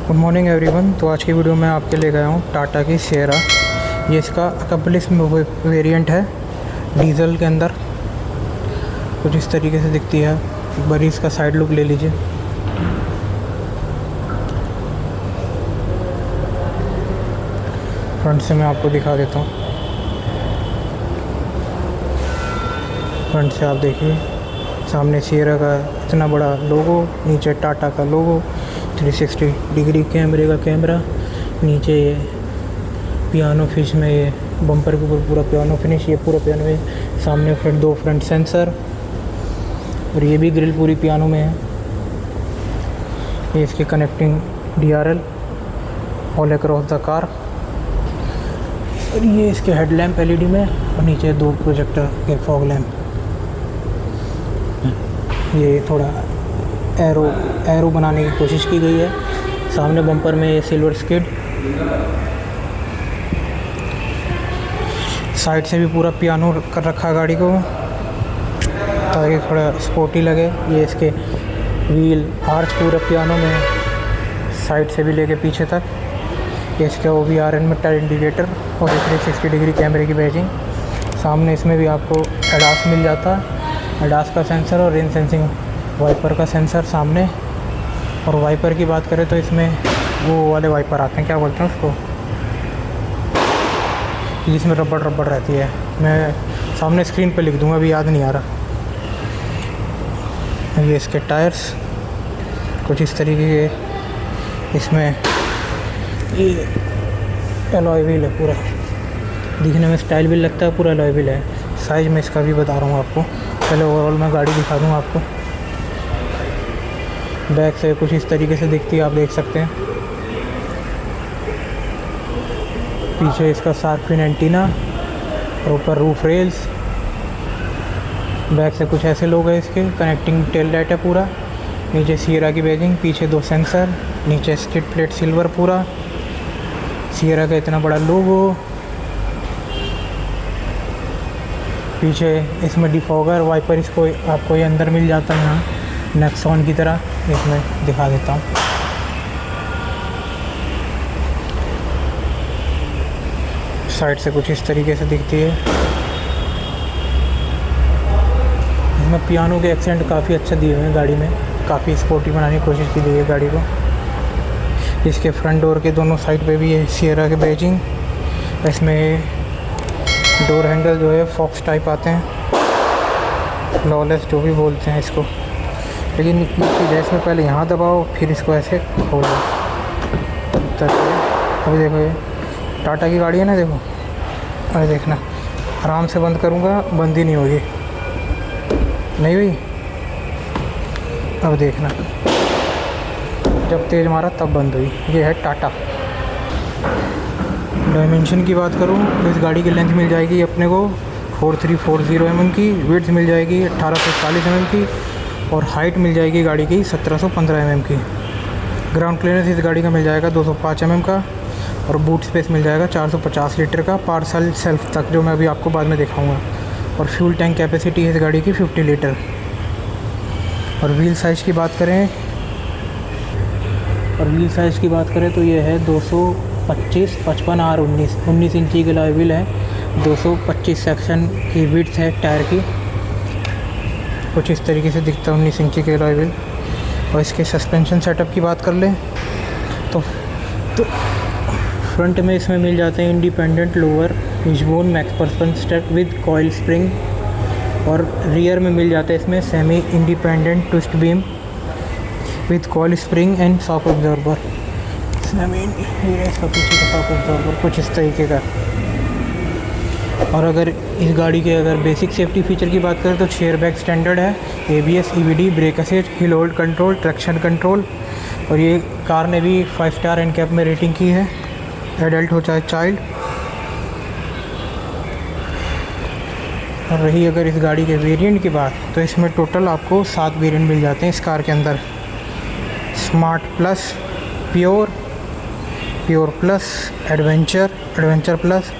Good morning everyone. तो आज की वीडियो में आपके ले गया हूँ टाटा की सिएरा। ये इसका अकम्प्लिस वेरिएंट है डीजल के अंदर। कुछ इस तरीके से दिखती है। एक बार इसका साइड लुक ले लीजिए। फ्रंट से मैं आपको दिखा देता हूँ। फ्रंट से आप देखिए, सामने सिएरा का इतना बड़ा लोगो, नीचे टाटा का लोगो, 360 डिग्री कैमरे का कैमरा, नीचे ये पियानो फिश में ये बम्पर के ऊपर पूरा पियानो फिनिश, ये पूरा पियानो है। सामने दो फ्रंट सेंसर और ये भी ग्रिल पूरी पियानो में है। ये इसके connecting DRL all across the car, और ये इसके हेडलैम्प LED में, और नीचे दो प्रोजेक्टर के फॉग लैम्प। ये थोड़ा एरो बनाने की कोशिश की गई है। सामने बम्पर में ये सिल्वर स्किड, साइड से भी पूरा पियानो कर रखा गाड़ी को ताकि थोड़ा स्पोर्टी लगे। ये इसके व्हील आर्च पूरा पियानो में, साइड से भी लेके पीछे तक। ये इसका OBRN में टायर इंडिकेटर और 360 डिग्री कैमरे की बैजिंग। सामने इसमें भी आपको ADAS मिल जाता है, ADAS का सेंसर और रेन सेंसिंग वाइपर का सेंसर सामने। और वाइपर की बात करें तो इसमें वो वाले वाइपर आते हैं, क्या बोलते हैं उसको, जिसमें रबड़ रहती है। मैं सामने स्क्रीन पे लिख दूंगा, अभी याद नहीं आ रहा। ये इसके टायर्स कुछ इस तरीके के, इसमें ये अलॉय व्हील है, पूरा दिखने में स्टाइल भी लगता है, पूरा अलॉय व्हील है। साइज़ में इसका भी बता रहा हूँ आपको। पहले ओवरऑल मैं गाड़ी दिखा दूँगा आपको। बैक से कुछ इस तरीके से दिखती है, आप देख सकते हैं। पीछे इसका शार्क फिन एंटीना और ऊपर रूफ रेल्स। बैक से कुछ ऐसे लोग हैं इसके, कनेक्टिंग टेल लाइट है पूरा। नीचे सिएरा की बैजिंग, पीछे दो सेंसर, नीचे स्किड प्लेट सिल्वर पूरा, सिएरा का इतना बड़ा लोगो। पीछे इसमें डिफॉगर वाइपर, इसको आपको ये अंदर मिल जाता है यहाँ नेक्सॉन की तरह। इसमें दिखा देता हूँ। साइड से कुछ इस तरीके से दिखती है। इसमें पियानो के एक्सेंट काफ़ी अच्छे दिए हुए हैं गाड़ी में, काफ़ी स्पोर्टी बनाने की कोशिश की गई है गाड़ी को। इसके फ्रंट डोर के दोनों साइड पे भी है सिएरा के बैजिंग। इसमें डोर हैंडल जो है फॉक्स टाइप आते हैं, लॉलेस जो भी बोलते हैं इसको। लेकिन इसमें पहले यहाँ दबाओ, फिर इसको ऐसे खोलो। अभी देखो, ये टाटा की गाड़ी है ना, देखो। अरे देखना, आराम से बंद करूँगा, बंद ही नहीं होगी, नहीं हुई। अब देखना, जब तेज़ मारा तब बंद हुई। ये है टाटा। डायमेंशन की बात करूँ तो इस गाड़ी की लेंथ मिल जाएगी अपने को 4340 mm की, विड्थ मिल जाएगी 1840 mm की, और हाइट मिल जाएगी गाड़ी की 1715 mm की। ग्राउंड क्लियरेंस इस गाड़ी का मिल जाएगा 205 mm का, और बूट स्पेस मिल जाएगा 450 लीटर का पार्सल सेल्फ तक, जो मैं अभी आपको बाद में दिखाऊंगा। और फ्यूल टैंक कैपेसिटी है इस गाड़ी की 50 लीटर। और व्हील साइज़ की बात करें तो ये है 225 55 R 19 इंची के अलॉय व्हील है। 225 सेक्शन की विड्थ है टायर की। कुछ इस तरीके से दिखता है 19 इंची के अलॉय व्हील। और इसके सस्पेंशन सेटअप की बात कर लें तो फ्रंट में इसमें मिल जाते हैं independent lower wishbone MacPherson step with coil spring, और रियर में मिल जाता है इसमें semi independent twist beam with coil spring and shock observer. इसका पीछे का शॉक ऑब्जर्वर कुछ इस तरीके का। और अगर इस गाड़ी के बेसिक सेफ्टी फीचर की बात करें तो चेयर बैग स्टैंडर्ड है, ABS EBD brake assist, hill hold control, traction control. और ये कार ने भी 5 स्टार एनकैप में रेटिंग की है, एडल्ट हो चाहे चाइल्ड। और रही अगर इस गाड़ी के वेरिएंट की बात, तो इसमें टोटल आपको 7 वेरिएंट मिल जाते हैं इस कार के अंदर। Smart plus, pure plus, adventure plus,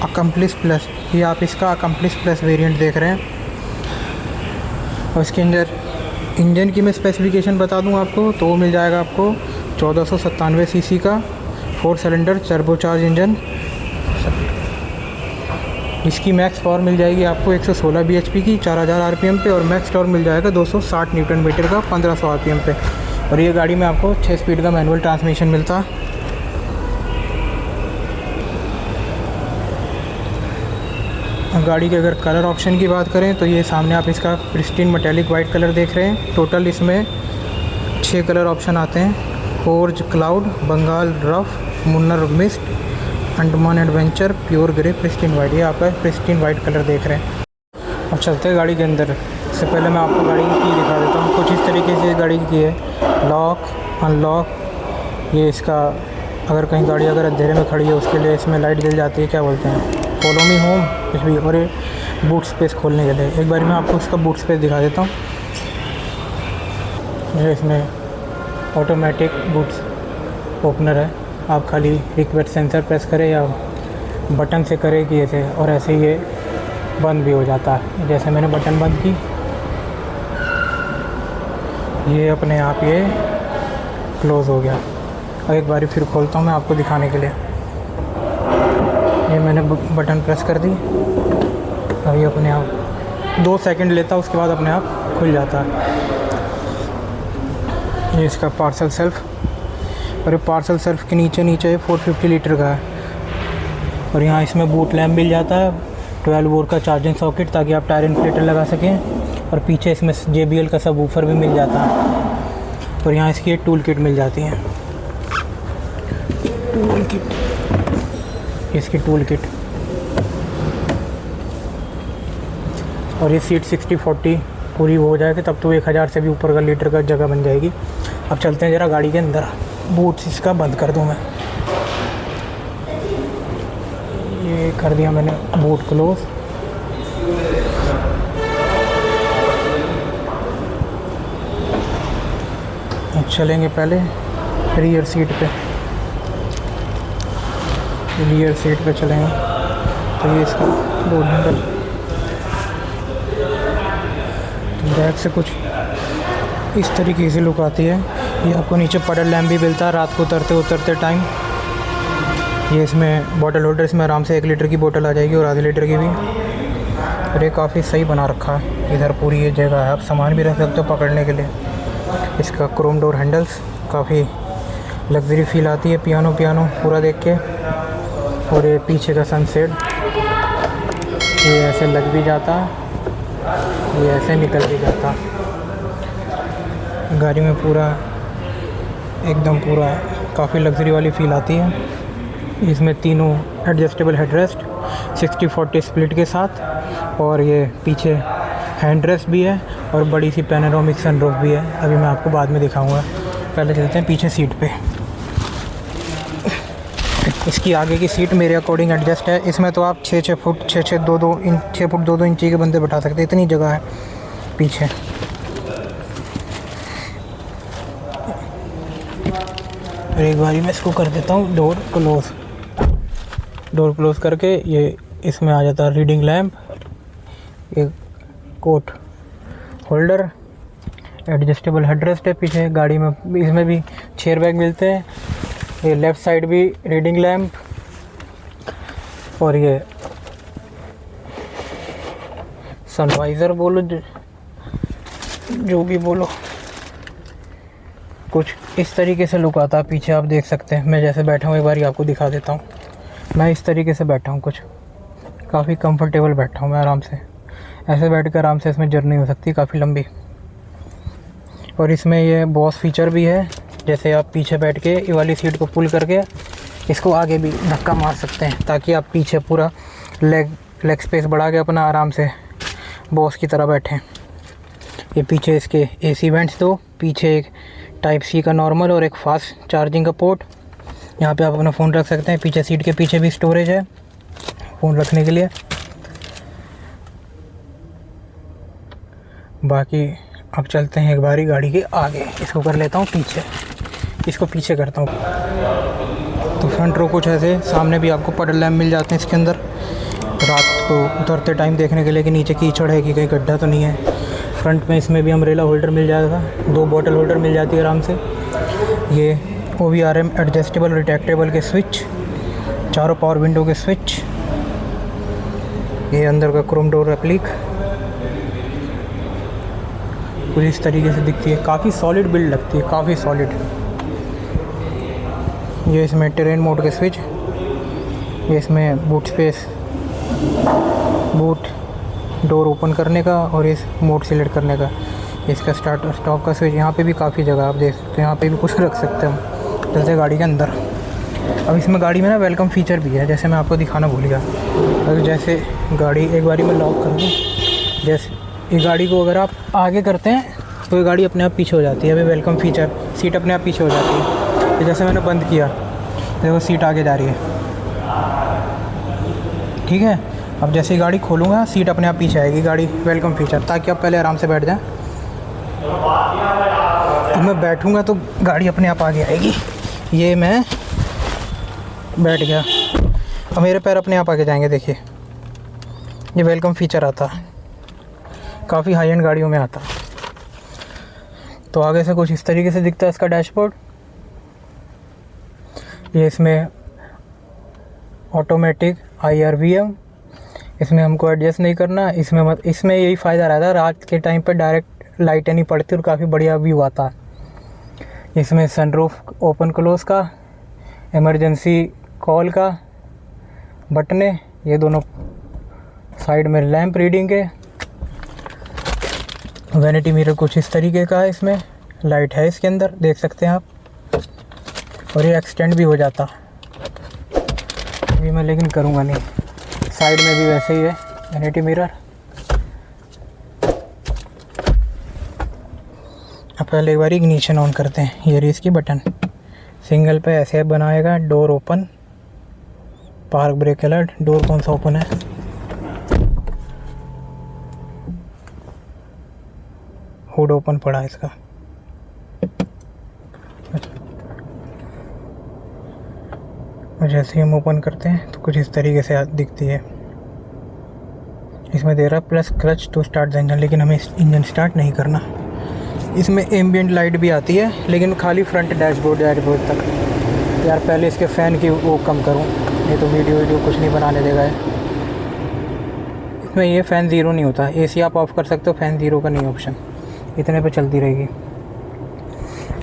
accomplish plus. ये आप इसका अकम्प्लिस प्लस वेरिएंट देख रहे हैं। और इसके अंदर इंजन की मैं स्पेसिफिकेशन बता दूं आपको, तो वो मिल जाएगा आपको 1497 सीसी का 4 सिलेंडर टर्बोचार्ज इंजन। इसकी मैक्स पावर मिल जाएगी आपको 116 bhp की 4000 आरपीएम पे, और मैक्स टॉर्क मिल जाएगा 260 न्यूटन मीटर का 1500 आरपीएम पे। और ये गाड़ी में आपको 6 स्पीड का मैनुअल ट्रांसमिशन मिलता है। गाड़ी के अगर कलर ऑप्शन की बात करें तो ये सामने आप इसका प्रिस्टीन मेटेलिक वाइट कलर देख रहे हैं। टोटल इसमें 6 कलर ऑप्शन आते हैं: forge cloud, Bengal rough, Munnar mist, Andaman adventure, pure grey, pristine white. ये आपका प्रिस्टीन वाइट कलर देख रहे हैं। अब चलते हैं गाड़ी के अंदर। इससे पहले मैं आपको गाड़ी की दिखा देता हूँ। कुछ इस तरीके से गाड़ी की है, लॉक अनलॉक। ये इसका अगर कहीं गाड़ी अगर अंधेरे में खड़ी है उसके लिए इसमें लाइट जल जाती है, क्या बोलते हैं, फॉलो मी होम कुछ भी। और ये बूट स्पेस खोलने के लिए, एक बार मैं आपको इसका बूट स्पेस दिखा देता हूँ। ये इसमें ऑटोमेटिक बूट्स ओपनर है। आप खाली रिक्वेस्ट सेंसर प्रेस करें या बटन से करें कि ऐसे, और ऐसे ही ये बंद भी हो जाता है। जैसे मैंने बटन बंद की, ये अपने आप ये क्लोज़ हो गया। और एक बारी फिर खोलता हूँ मैं आपको दिखाने के लिए। ये मैंने बटन प्रेस कर दी, अभी अपने आप 2 सेकंड लेता है, उसके बाद अपने आप खुल जाता है। ये इसका पार्सल सेल्फ, और ये पार्सल सेल्फ के नीचे 450 लीटर का है। और यहाँ इसमें बूट लैम्प मिल जाता है, 12 वोल्ट का चार्जिंग सॉकेट, ताकि आप टायर इन्फ्लेटर लगा सकें। और पीछे इसमें JBL का सबवूफर भी मिल जाता है। और यहाँ इसकी एक टूल किट मिल जाती है, टूल किट, इसकी टूल किट। और ये सीट 60-40 पूरी हो जाएगी तब तो 1000 से भी ऊपर का लीटर का जगह बन जाएगी। अब चलते हैं ज़रा गाड़ी के अंदर। बूट्स इसका बंद कर दूँ मैं, ये कर दिया मैंने बूट क्लोज। अब चलेंगे पहले रियर सीट पे। रियर सीट पे चलेंगे तो ये इसका डोर हैंडल, बैक से कुछ इस तरीके से लुक आती है। ये आपको नीचे पडल लैम्प भी मिलता है रात को उतरते टाइम। ये इसमें बॉटल होल्डर, इसमें आराम से 1 लीटर की बोतल आ जाएगी और आधे लीटर की भी। और ये काफ़ी सही बना रखा है, इधर पूरी ये जगह है, आप सामान भी रख सकते हो पकड़ने के लिए। इसका क्रोम डोर हैंडल्स, काफ़ी लग्जरी फील आती है, पियानो पूरा देख के। और ये पीछे का सनसेट, ये ऐसे लग भी जाता है, ये ऐसे निकल भी जाता। गाड़ी में पूरा एकदम पूरा काफ़ी लग्जरी वाली फ़ील आती है। इसमें तीनों एडजस्टेबल हेडरेस्ट 60-40 स्प्लिट के साथ, और ये पीछे हैंड रेस्ट भी है, और बड़ी सी पैनोरामिक सनरूफ भी है। अभी मैं आपको बाद में दिखाऊंगा। पहले चलते हैं पीछे सीट पे। इसकी आगे की सीट मेरे अकॉर्डिंग एडजस्ट है। इसमें तो आप 6 फुट 6 फुट 2 इंची के बंदे बैठा सकते हैं, इतनी जगह है पीछे। और एक बारी मैं इसको कर देता हूँ डोर क्लोज़ करके। ये इसमें आ जाता है रीडिंग लैम्प, एक कोट होल्डर, एडजस्टेबल हेडरेस्ट है पीछे गाड़ी में। इसमें भी 6 एयरबैग मिलते हैं। ये लेफ़्ट साइड भी रीडिंग लैम्प, और ये सनवाइज़र बोलो जो भी बोलो, कुछ इस तरीके से लुक आता है पीछे, आप देख सकते हैं। मैं जैसे बैठा हूँ एक बार आपको दिखा देता हूँ। मैं इस तरीके से बैठा हूँ, कुछ काफ़ी कंफर्टेबल बैठा हूँ मैं आराम से। ऐसे बैठ कर आराम से इसमें जर्नी हो सकती है काफ़ी लंबी। और इसमें ये बॉस फीचर भी है, जैसे आप पीछे बैठ के ये वाली सीट को पुल करके इसको आगे भी धक्का मार सकते हैं, ताकि आप पीछे पूरा लेग स्पेस बढ़ा के अपना आराम से बॉस की तरह बैठें। ये पीछे इसके AC वेंट्स दो, पीछे एक टाइप C का नॉर्मल और एक फास्ट चार्जिंग का पोर्ट। यहाँ पे आप अपना फ़ोन रख सकते हैं। पीछे सीट के पीछे भी स्टोरेज है फ़ोन रखने के लिए। बाकी अब चलते हैं एक बारी गाड़ी के आगे। इसको कर लेता हूँ पीछे, इसको पीछे करता हूँ। तो फ्रंट रो कुछ ऐसे, सामने भी आपको पडल लैम्प मिल जाते हैं इसके अंदर, रात को उतरते टाइम देखने के लिए कि नीचे कीचड़ है कि कहीं गड्ढा तो नहीं है। फ्रंट में इसमें भी अम्ब्रेला होल्डर मिल जाएगा, 2 बॉटल होल्डर मिल जाती है आराम से। ये OVRM एडजस्टेबल रिट्रैक्टेबल के स्विच, चारों पावर विंडो के स्विच, ये अंदर का क्रोम डोर रेप्लिक कुछ इस तरीके से दिखती है। काफ़ी सॉलिड बिल्ड लगती है, काफ़ी सॉलिड। ये इसमें टेरेन मोड के स्विच, ये इसमें boot space, boot door open करने का और इस मोड सिलेक्ट करने का। इसका स्टार्ट स्टॉप का स्विच, यहाँ पे भी काफ़ी जगह आप देख सकते हैं, यहाँ पे भी कुछ रख सकते हैं हम। चलते गाड़ी के अंदर। अब इसमें गाड़ी में ना वेलकम फ़ीचर भी है, जैसे मैं आपको दिखाना भूल गया। अगर जैसे गाड़ी एक बारी में लॉक कर दूँ, जैसे ये गाड़ी को अगर आप आगे करते हैं तो ये गाड़ी अपने आप पीछे हो जाती है। अभी वेलकम फ़ीचर, सीट अपने आप पीछे हो जाती है। तो जैसे मैंने बंद किया, देखो सीट आगे जा रही है, ठीक है। अब जैसे ही गाड़ी खोलूँगा सीट अपने आप पीछे आएगी, गाड़ी वेलकम फ़ीचर, ताकि आप पहले आराम से बैठ जाएं। अब मैं बैठूँगा तो गाड़ी अपने आप आगे आएगी। ये मैं बैठ गया, अब मेरे पैर अपने आप आगे जाएंगे। देखिए ये वेलकम फ़ीचर आता है, काफ़ी हाई एंड गाड़ियों में आता। तो आगे से कुछ इस तरीके से दिखता है इसका डैशबोर्ड। ये इसमें ऑटोमेटिक IRVM, इसमें हमको एडजस्ट नहीं करना। इसमें यही फ़ायदा रहता है, रात के टाइम पर डायरेक्ट लाइटें नहीं पड़ती और काफ़ी बढ़िया व्यू आता है। इसमें सनरूफ ओपन क्लोज़ का, इमरजेंसी कॉल का बटने, ये दोनों साइड में लैंप रीडिंग के। वैनिटी मिरर कुछ इस तरीके का है, इसमें लाइट है इसके अंदर, देख सकते हैं आप। और ये एक्सटेंड भी हो जाता, अभी मैं लेकिन करूँगा नहीं। साइड में भी वैसे ही है वैनिटी मिरर। अब पहले एक बार इग्निशन ऑन करते हैं। ये रही इसकी बटन, सिंगल पे ऐसे बनाएगा, door open, park brake alert. Door कौन सा ओपन है, हुड ओपन पड़ा है इसका। जैसे ही हम ओपन करते हैं तो कुछ इस तरीके से दिखती है। इसमें दे रहा plus clutch to start the engine, लेकिन हमें इंजन स्टार्ट नहीं करना। इसमें एम्बियंट लाइट भी आती है, लेकिन खाली फ्रंट डैशबोर्ड तक। यार पहले इसके फ़ैन की वो कम करूँ, नहीं तो वीडियो कुछ नहीं बनाने देगा है। इसमें ये फ़ैन ज़ीरो नहीं होता, AC आप ऑफ़ कर सकते हो, फ़ैन ज़ीरो का नहीं ऑप्शन, इतने पे चलती रहेगी।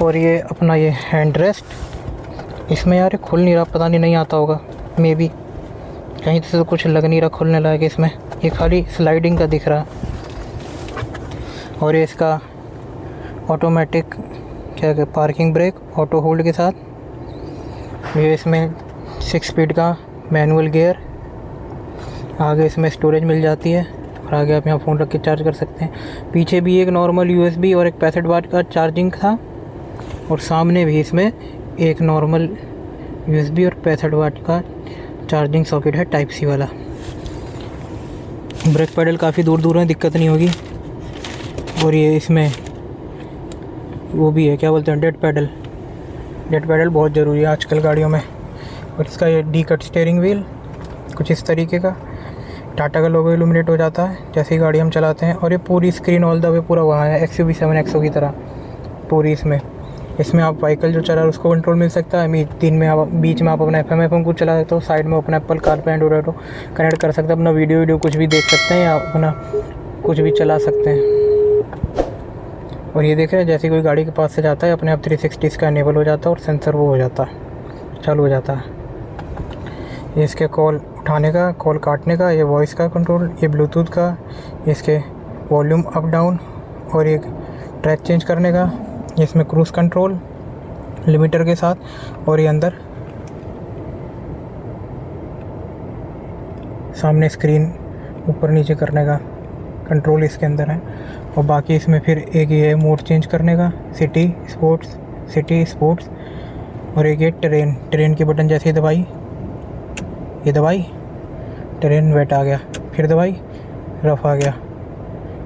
और ये अपना ये हैंड रेस्ट, इसमें यार खुल नहीं रहा, पता नहीं आता होगा, मे बी कहीं से तो कुछ लग नहीं रहा खुलने लायक इसमें, ये खाली स्लाइडिंग का दिख रहा। और ये इसका ऑटोमेटिक क्या कहते, पार्किंग ब्रेक ऑटो होल्ड के साथ। ये इसमें 6 स्पीड का मैनुअल गियर, आगे इसमें स्टोरेज मिल जाती है और आगे आप यहाँ फ़ोन रख के चार्ज कर सकते हैं। पीछे भी एक नॉर्मल USB और एक 65 वाट का चार्जिंग था, और सामने भी इसमें एक नॉर्मल USB और 65 वाट का चार्जिंग सॉकेट है, टाइप C वाला। ब्रेक पैडल काफ़ी दूर दूर है, दिक्कत नहीं होगी। और ये इसमें वो भी है, क्या बोलते हैं, डेड पैडल। डेड पैडल बहुत ज़रूरी है आजकल गाड़ियों में। और इसका ये डी कट स्टीयरिंग व्हील कुछ इस तरीके का, टाटा का लोगो इल्यूमिनेट हो जाता है जैसे ही गाड़ी हम चलाते हैं। और ये पूरी स्क्रीन ऑल द वे पूरा वहाँ है, XUV 7XO की तरह पूरी। इसमें आप व्हीकल जो चला रहे उसको कंट्रोल मिल सकता है। तीन में आप बीच में आप अपना FM कुछ चला सकते हो, साइड में अपना एप्पल कार पे एंड्रॉइड ऑटो कनेक्ट कर सकते हैं, अपना वीडियो कुछ भी देख सकते हैं या अपना कुछ भी चला सकते हैं। और ये देख रहे हैं, जैसे कोई गाड़ी के पास से जाता है अपने आप 360 इसका इनेबल हो जाता है और सेंसर वो हो जाता है, चालू हो जाता है। ये इसके कॉल उठाने का, कॉल काटने का, ये वॉइस का कंट्रोल, ये ब्लूटूथ का, इसके वॉल्यूम अप डाउन और एक ट्रैक चेंज करने का। इसमें क्रूज़ कंट्रोल लिमिटर के साथ, और ये अंदर सामने स्क्रीन ऊपर नीचे करने का कंट्रोल इसके अंदर है। और बाकी इसमें फिर एक ये मोड चेंज करने का, सिटी स्पोर्ट्स, और एक ये ट्रेन की बटन जैसे दबाई, ये दबाई ट्रेन वेट आ गया, फिर दबाई रफ़ आ गया,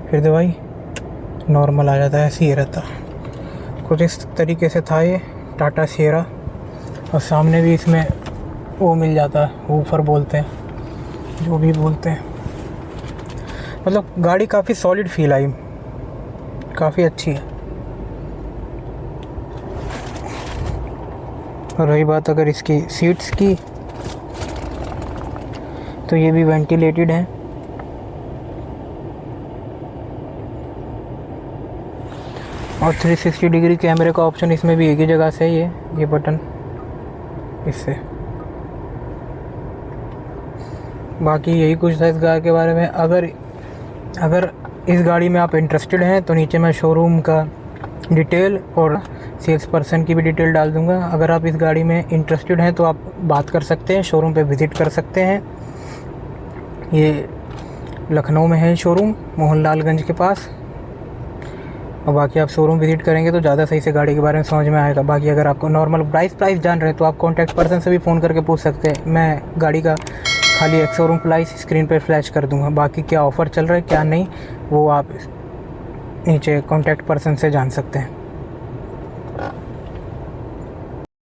फिर दबाई नॉर्मल आ जाता है, ऐसे ही रहता। कुछ इस तरीके से था ये टाटा सिएरा। और सामने भी इसमें वो मिल जाता है, वूफर बोलते हैं, जो भी बोलते हैं। मतलब गाड़ी काफ़ी सॉलिड फील आई, काफ़ी अच्छी है। और रही बात अगर इसकी सीट्स की, तो ये भी वेंटिलेटेड है। और 360 डिग्री कैमरे का ऑप्शन इसमें भी एक ही जगह से ही है, ये बटन इससे। बाकी यही कुछ था इस गाड़ी के बारे में। अगर इस गाड़ी में आप इंटरेस्टेड हैं तो नीचे मैं शोरूम का डिटेल और सेल्स पर्सन की भी डिटेल डाल दूंगा। अगर आप इस गाड़ी में इंटरेस्टेड हैं तो आप बात कर सकते हैं, शोरूम पे विज़िट कर सकते हैं। ये लखनऊ में है शोरूम, मोहनलालगंज के पास। और बाकी आप शोरूम विज़िट करेंगे तो ज़्यादा सही से गाड़ी के बारे में समझ में आएगा। बाकी अगर आपको नॉर्मल प्राइस जान रहे हैं तो आप कॉन्टैक्ट पर्सन से भी फ़ोन करके पूछ सकते हैं। मैं गाड़ी का खाली एक शोरूम प्राइस स्क्रीन पे फ्लैश कर दूंगा। बाकी क्या ऑफ़र चल रहा है क्या नहीं, वो आप नीचे कॉन्टैक्ट पर्सन से जान सकते हैं।